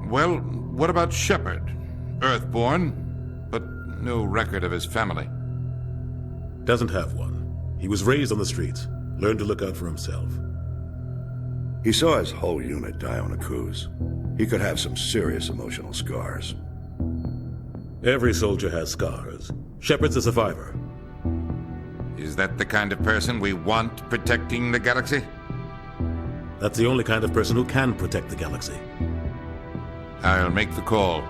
Well, what about Shepard? Earthborn, but no record of his family. Doesn't have one. He was raised on the streets. Learned to look out for himself. He saw his whole unit die on a cruise. He could have some serious emotional scars. Every soldier has scars. Shepard's a survivor. Is that the kind of person we want protecting the galaxy? That's the only kind of person who can protect the galaxy. I'll make the call.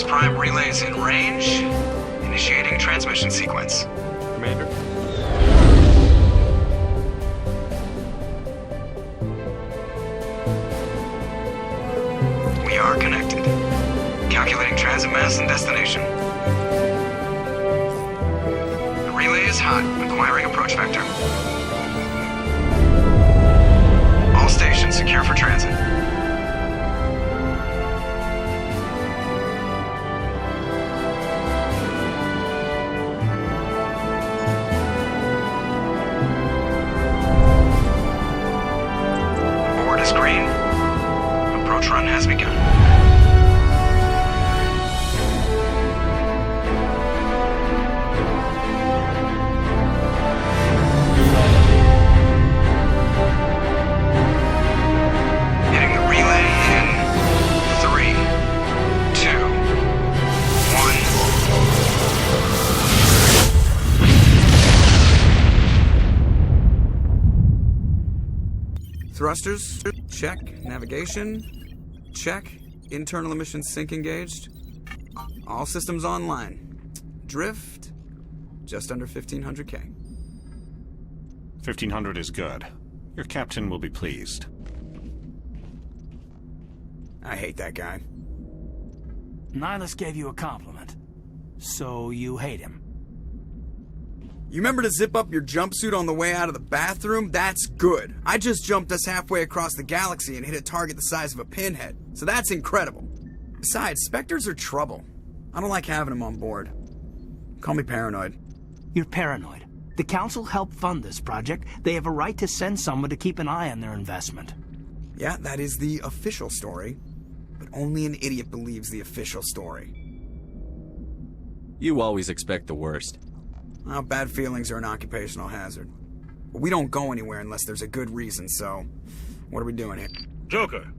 Prime relays in range. Initiating transmission sequence. Commander? We are connected. Calculating transit mass and destination. The relay is hot, acquiring approach vector. All stations secure for transit. Run has begun. Hitting the relay in 3, 2, 1. Thrusters, check. Navigation, check. Internal emissions sync engaged. All systems online. Drift, just under 1,500K. 1,500 is good. Your captain will be pleased. I hate that guy. Nihilus gave you a compliment. So you hate him. You remember to zip up your jumpsuit on the way out of the bathroom? That's good. I just jumped us halfway across the galaxy and hit a target the size of a pinhead. So that's incredible. Besides, Spectres are trouble. I don't like having them on board. Call me paranoid. You're paranoid. The Council helped fund this project. They have a right to send someone to keep an eye on their investment. Yeah, that is the official story. But only an idiot believes the official story. You always expect the worst. Well, bad feelings are an occupational hazard. But we don't go anywhere unless there's a good reason, so... what are we doing here? Joker,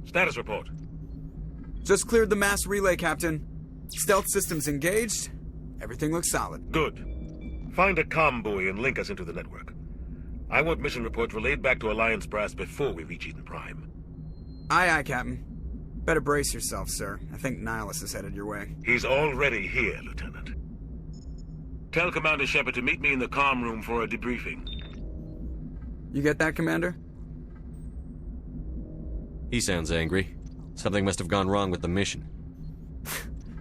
status report. Just cleared the mass relay, Captain. Stealth systems engaged. Everything looks solid. Good. Find a comm buoy and link us into the network. I want mission reports relayed back to Alliance Brass before we reach Eden Prime. Aye, aye, Captain. Better brace yourself, sir. I think Nihilus is headed your way. He's already here, Lieutenant. Tell Commander Shepard to meet me in the comm room for a debriefing. You get that, Commander? He sounds angry. Something must have gone wrong with the mission.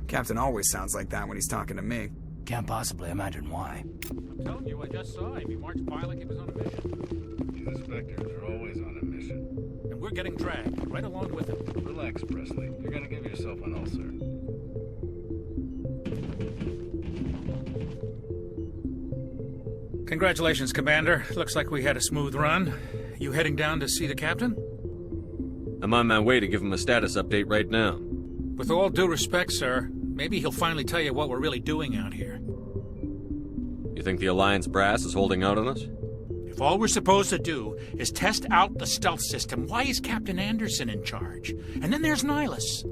Captain always sounds like that when he's talking to me. Can't possibly imagine why. I'm telling you, I just saw him. He marched by like he was on a mission. These inspectors are always on a mission. And we're getting dragged right along with him. Relax, Presley. You're gonna give yourself an ulcer. Congratulations, Commander. Looks like we had a smooth run. You heading down to see the captain? I'm on my way to give him a status update right now. With all due respect, sir, maybe he'll finally tell you what we're really doing out here. You think the Alliance brass is holding out on us? If all we're supposed to do is test out the stealth system, why is Captain Anderson in charge? And then there's Nihilus.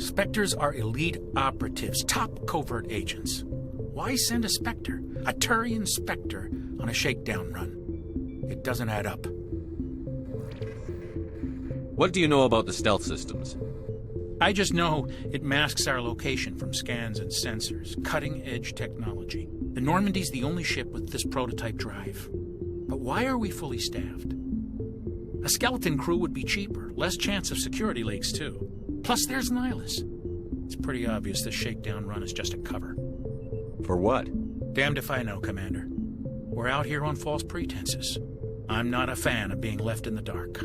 Spectres are elite operatives, top covert agents. Why send a Spectre, a Turian Spectre, on a shakedown run? It doesn't add up. What do you know about the stealth systems? I just know it masks our location from scans and sensors. Cutting-edge technology. The Normandy's the only ship with this prototype drive. But why are we fully staffed? A skeleton crew would be cheaper, less chance of security leaks, too. Plus, there's Nihilus. It's pretty obvious this shakedown run is just a cover. For what? Damned if I know, Commander. We're out here on false pretenses. I'm not a fan of being left in the dark.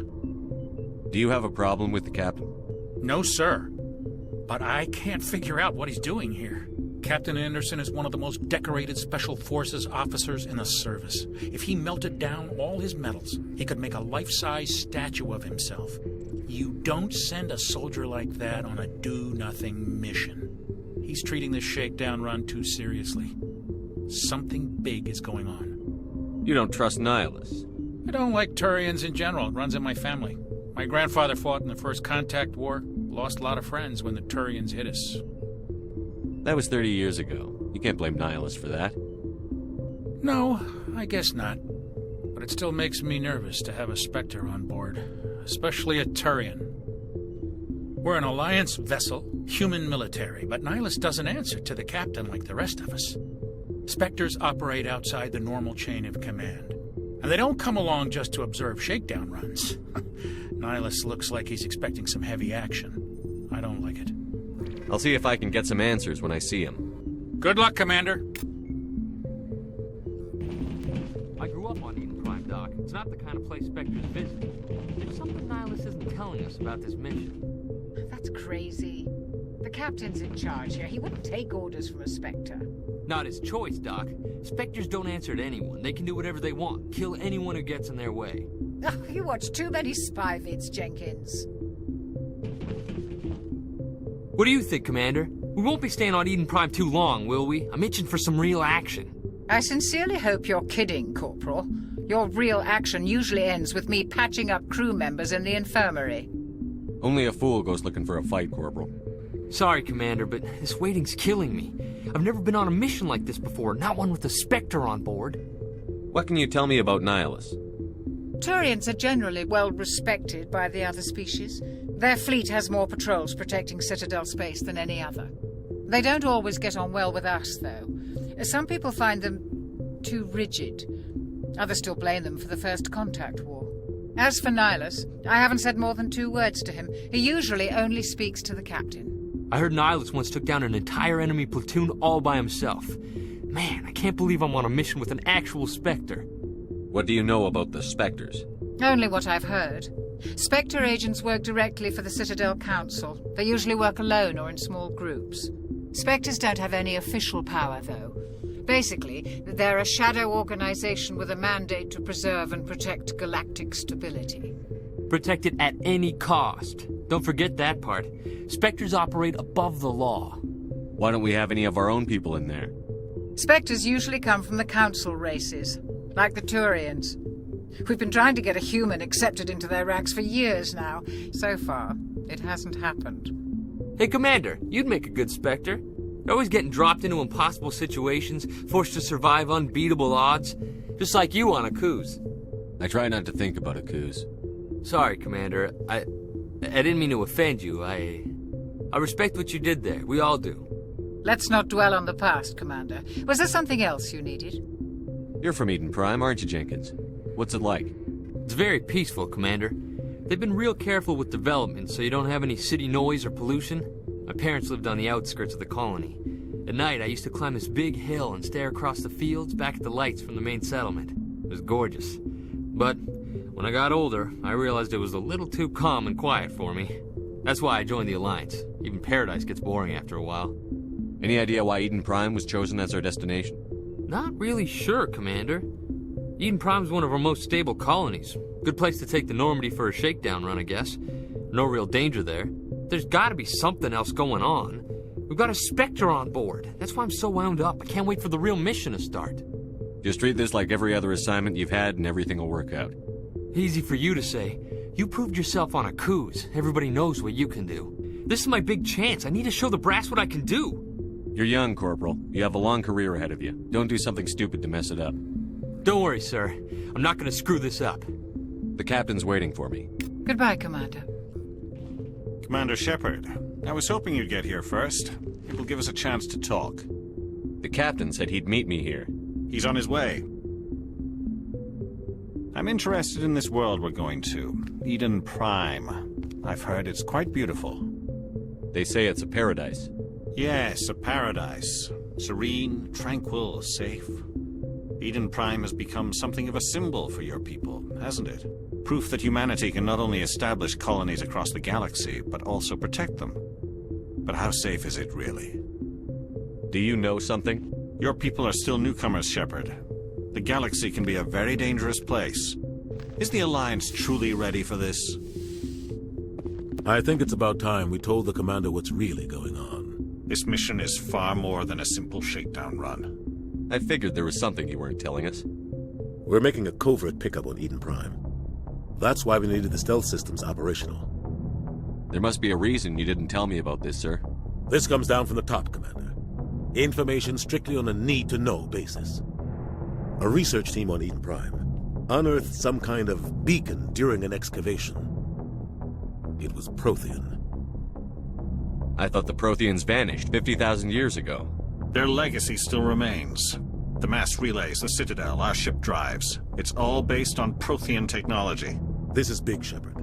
Do you have a problem with the captain? No, sir. But I can't figure out what he's doing here. Captain Anderson is one of the most decorated Special Forces officers in the service. If he melted down all his medals, he could make a life-size statue of himself. You don't send a soldier like that on a do-nothing mission. He's treating this shakedown run too seriously. Something big is going on. You don't trust Nihilus? I don't like Turians in general. It runs in my family. My grandfather fought in the First Contact War. Lost a lot of friends when the Turians hit us. That was 30 years ago. You can't blame Nihilus for that. No, I guess not. But it still makes me nervous to have a Spectre on board, especially a Turian. We're an Alliance vessel, human military, but Nihilus doesn't answer to the captain like the rest of us. Spectres operate outside the normal chain of command. And they don't come along just to observe shakedown runs. Nihilus looks like he's expecting some heavy action. I don't like it. I'll see if I can get some answers when I see him. Good luck, Commander. I grew up on Eden Prime, Doc. It's not the kind of place Spectres visit. There's something Nihilus isn't telling us about this mission. That's crazy. The captain's in charge here. He wouldn't take orders from a Spectre. Not his choice, Doc. Spectres don't answer to anyone. They can do whatever they want. Kill anyone who gets in their way. Oh, you watch too many spy vids, Jenkins. What do you think, Commander? We won't be staying on Eden Prime too long, will we? I'm itching for some real action. I sincerely hope you're kidding, Corporal. Your real action usually ends with me patching up crew members in the infirmary. Only a fool goes looking for a fight, Corporal. Sorry, Commander, but this waiting's killing me. I've never been on a mission like this before, not one with a Spectre on board. What can you tell me about Nihilus? Turians are generally well respected by the other species. Their fleet has more patrols protecting Citadel space than any other. They don't always get on well with us, though. Some people find them too rigid. Others still blame them for the First Contact War. As for Nihilus, I haven't said more than 2 words to him. He usually only speaks to the captain. I heard Nihilus once took down an entire enemy platoon all by himself. Man, I can't believe I'm on a mission with an actual Spectre. What do you know about the Spectres? Only what I've heard. Spectre agents work directly for the Citadel Council. They usually work alone or in small groups. Spectres don't have any official power, though. Basically, they're a shadow organization with a mandate to preserve and protect galactic stability. Protect it at any cost. Don't forget that part. Spectres operate above the law. Why don't we have any of our own people in there? Spectres usually come from the Council races, like the Turians. We've been trying to get a human accepted into their ranks for years now. So far, it hasn't happened. Hey, Commander, you'd make a good Spectre. You're always getting dropped into impossible situations, forced to survive unbeatable odds. Just like you on Akuz. I try not to think about Akuz. Sorry, Commander. I didn't mean to offend you. I respect what you did there. We all do. Let's not dwell on the past, Commander. Was there something else you needed? You're from Eden Prime, aren't you, Jenkins? What's it like? It's very peaceful, Commander. They've been real careful with development, so you don't have any city noise or pollution. My parents lived on the outskirts of the colony. At night, I used to climb this big hill and stare across the fields back at the lights from the main settlement. It was gorgeous. But when I got older, I realized it was a little too calm and quiet for me. That's why I joined the Alliance. Even Paradise gets boring after a while. Any idea why Eden Prime was chosen as our destination? Not really sure, Commander. Eden Prime's one of our most stable colonies. Good place to take the Normandy for a shakedown run, I guess. No real danger there. There's gotta be something else going on. We've got a Spectre on board. That's why I'm so wound up. I can't wait for the real mission to start. Just treat this like every other assignment you've had and everything will work out. Easy for you to say. You proved yourself on Akuz. Everybody knows what you can do. This is my big chance. I need to show the brass what I can do. You're young, Corporal. You have a long career ahead of you. Don't do something stupid to mess it up. Don't worry, sir. I'm not gonna screw this up. The captain's waiting for me. Goodbye, Commander. Commander Shepard, I was hoping you'd get here first. It will give us a chance to talk. The captain said he'd meet me here. He's on his way. I'm interested in this world we're going to, Eden Prime. I've heard it's quite beautiful. They say it's a paradise. Yes, a paradise. Serene, tranquil, safe. Eden Prime has become something of a symbol for your people, hasn't it? Proof that humanity can not only establish colonies across the galaxy, but also protect them. But how safe is it, really? Do you know something? Your people are still newcomers, Shepard. The galaxy can be a very dangerous place. Is the Alliance truly ready for this? I think it's about time we told the Commander what's really going on. This mission is far more than a simple shakedown run. I figured there was something you weren't telling us. We're making a covert pickup on Eden Prime. That's why we needed the stealth systems operational. There must be a reason you didn't tell me about this, sir. This comes down from the top, Commander. Information strictly on a need-to-know basis. A research team on Eden Prime unearthed some kind of beacon during an excavation. It was Prothean. I thought the Protheans vanished 50,000 years ago. Their legacy still remains. The mass relays, the Citadel, our ship drives. It's all based on Prothean technology. This is big, Shepard.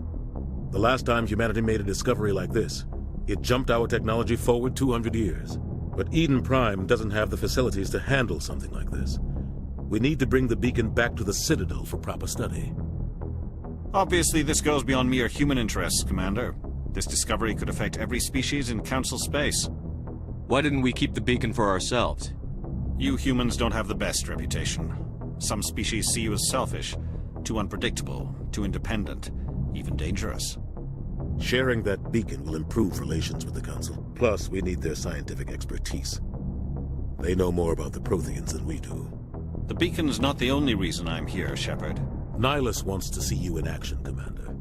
The last time humanity made a discovery like this, it jumped our technology forward 200 years. But Eden Prime doesn't have the facilities to handle something like this. We need to bring the beacon back to the Citadel for proper study. Obviously, this goes beyond mere human interests, Commander. This discovery could affect every species in Council space. Why didn't we keep the beacon for ourselves? You humans don't have the best reputation. Some species see you as selfish, too unpredictable, too independent, even dangerous. Sharing that beacon will improve relations with the Council. Plus, we need their scientific expertise. They know more about the Protheans than we do. The beacon's not the only reason I'm here, Shepard. Nihilus wants to see you in action, Commander.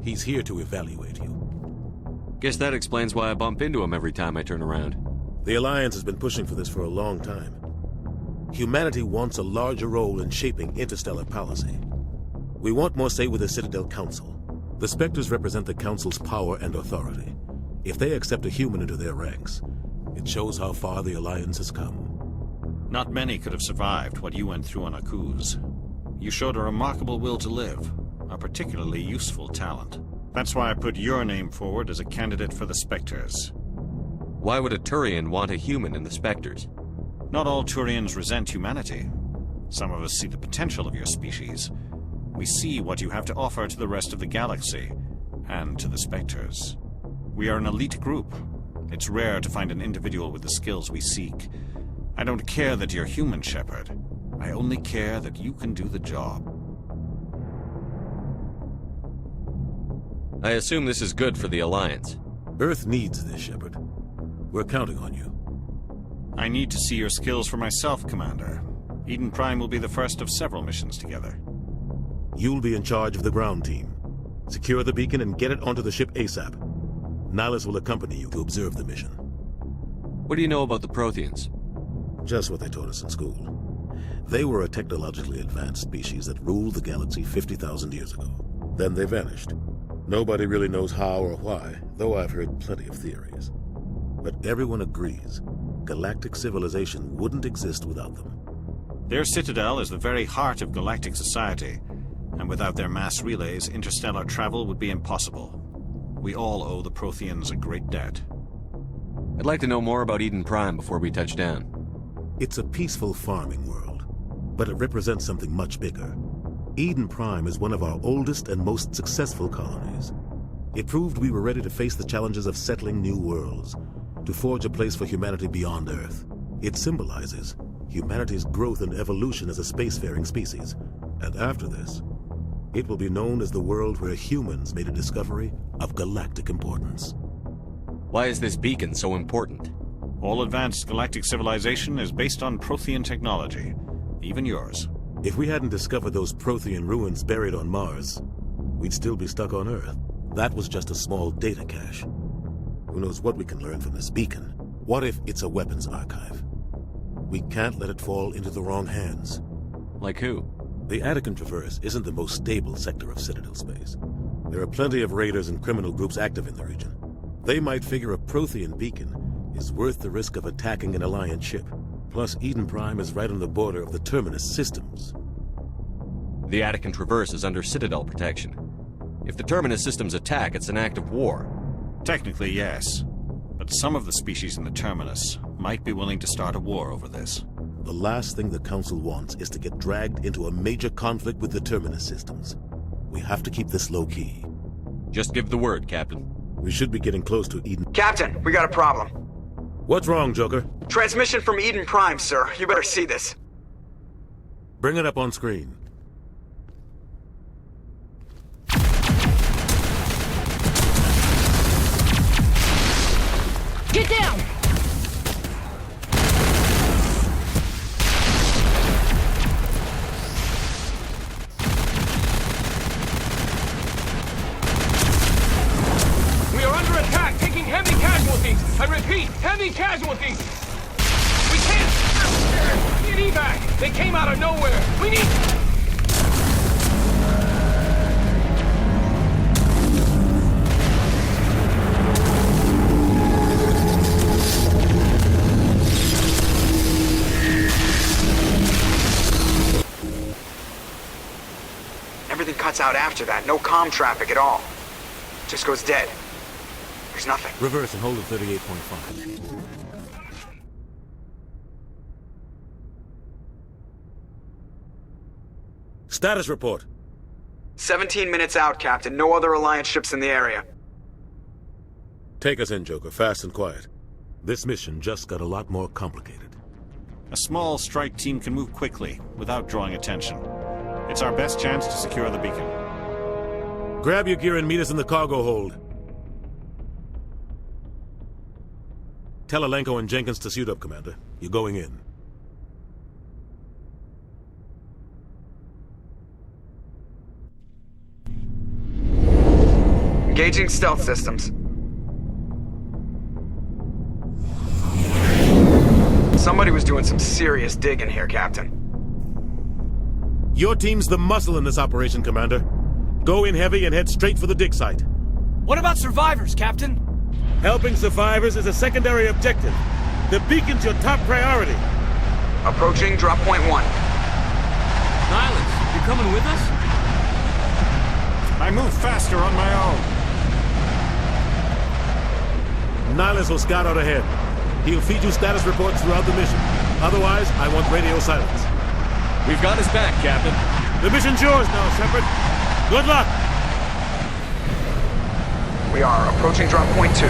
He's here to evaluate you. Guess that explains why I bump into him every time I turn around. The Alliance has been pushing for this for a long time. Humanity wants a larger role in shaping interstellar policy. We want more say with the Citadel Council. The Spectres represent the Council's power and authority. If they accept a human into their ranks, it shows how far the Alliance has come. Not many could have survived what you went through on Akuz. You showed a remarkable will to live, a particularly useful talent. That's why I put your name forward as a candidate for the Spectres. Why would a Turian want a human in the Spectres? Not all Turians resent humanity. Some of us see the potential of your species. We see what you have to offer to the rest of the galaxy, and to the Spectres. We are an elite group. It's rare to find an individual with the skills we seek. I don't care that you're human, Shepard. I only care that you can do the job. I assume this is good for the Alliance. Earth needs this, Shepard. We're counting on you. I need to see your skills for myself, Commander. Eden Prime will be the first of several missions together. You'll be in charge of the ground team. Secure the beacon and get it onto the ship ASAP. Nihilus will accompany you to observe the mission. What do you know about the Protheans? Just what they taught us in school. They were a technologically advanced species that ruled the galaxy 50,000 years ago. Then they vanished. Nobody really knows how or why, though I've heard plenty of theories. But everyone agrees, galactic civilization wouldn't exist without them. Their citadel is the very heart of galactic society, and without their mass relays, interstellar travel would be impossible. We all owe the Protheans a great debt. I'd like to know more about Eden Prime before we touch down. It's a peaceful farming world, but it represents something much bigger. Eden Prime is one of our oldest and most successful colonies. It proved we were ready to face the challenges of settling new worlds, to forge a place for humanity beyond Earth. It symbolizes humanity's growth and evolution as a spacefaring species. And after this, it will be known as the world where humans made a discovery of galactic importance. Why is this beacon so important? All advanced galactic civilization is based on Prothean technology, even yours. If we hadn't discovered those Prothean ruins buried on Mars, we'd still be stuck on Earth. That was just a small data cache. Who knows what we can learn from this beacon? What if it's a weapons archive? We can't let it fall into the wrong hands. Like who? The Attican Traverse isn't the most stable sector of Citadel space. There are plenty of raiders and criminal groups active in the region. They might figure a Prothean beacon is worth the risk of attacking an Alliance ship. Plus, Eden Prime is right on the border of the Terminus systems. The attic and traverse is under Citadel protection. If the Terminus systems attack, it's an act of war. Technically, yes. But some of the species in the Terminus might be willing to start a war over this. The last thing the Council wants is to get dragged into a major conflict with the Terminus systems. We have to keep this low-key. Just give the word, Captain. We should be getting close to Eden. Captain, we got a problem. What's wrong, Joker? Transmission from Eden Prime, sir. You better see this. Bring it up on screen. Get down! We are under attack, taking heavy casualties. I repeat, heavy casualties. We can't... Need evac. They came out of nowhere. We need... Everything cuts out after that. No comm traffic at all. Just goes dead. There's nothing. Reverse and hold at 38.5. Status report. 17 minutes out, Captain. No other Alliance ships in the area. Take us in, Joker. Fast and quiet. This mission just got a lot more complicated. A small strike team can move quickly, without drawing attention. It's our best chance to secure the beacon. Grab your gear and meet us in the cargo hold. Tell Alenko and Jenkins to suit up, Commander. You're going in. Engaging stealth systems. Somebody was doing some serious digging here, Captain. Your team's the muscle in this operation, Commander. Go in heavy and head straight for the dig site. What about survivors, Captain? Helping survivors is a secondary objective. The beacon's your top priority. Approaching drop point 1. Silas, you coming with us? I move faster on my own. Nihilus will scout out ahead. He'll feed you status reports throughout the mission. Otherwise, I want radio silence. We've got his back, Captain. The mission's yours now, Shepard. Good luck! We are approaching drop point 2.